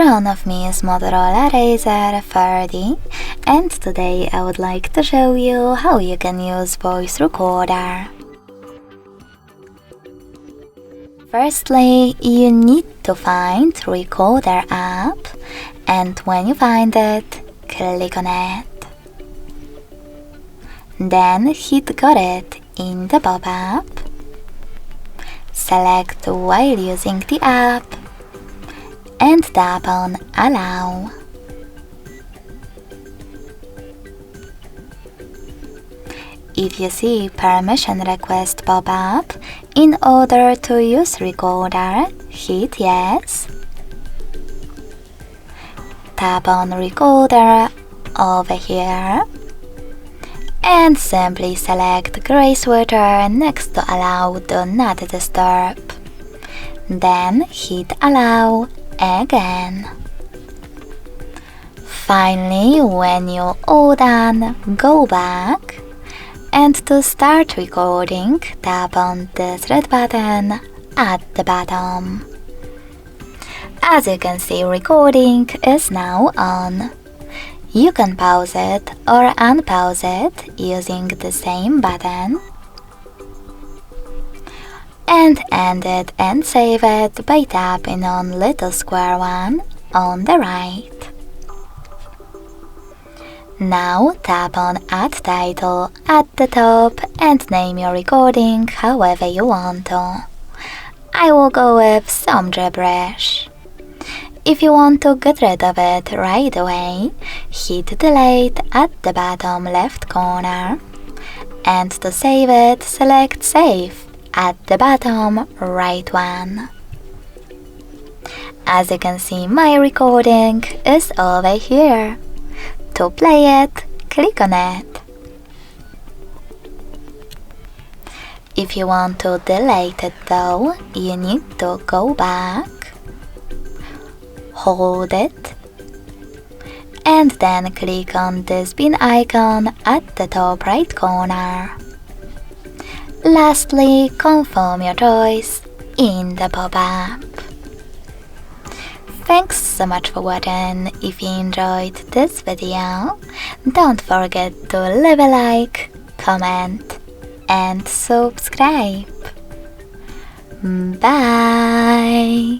front of me is Motorola RAZR 30, and today I would like to show you how you can use voice recorder. Firstly, you need to find Recorder app, and when you find it, click on it. Then hit Got It in the pop-up. Select while using the app and tap on Allow. If you see permission request pop up, in order to use recorder, hit Yes. Tap on Recorder over here and simply select gray sweater next to Allow Do Not Disturb. Then hit Allow again. Finally, when you're all done, go back, and to start recording, tap on this red button at the bottom. As you can see, recording is now on. You can pause it or unpause it using the same button, and end it and save it by tapping on little square one on the right. Now tap on Add Title at the top and name your recording however you want to. I will go with some gibberish. If you want to get rid of it right away, hit Delete at the bottom left corner, and to save it, select Save at the bottom right one. As you can see, my recording is over here. To play it, click on it. If you want to delete it though, you need to go back, hold it, and then click on this bin icon at the top right corner. Lastly, confirm your choice in the pop-up. Thanks so much for watching. If you enjoyed this video, don't forget to leave a like, comment, and subscribe. Bye!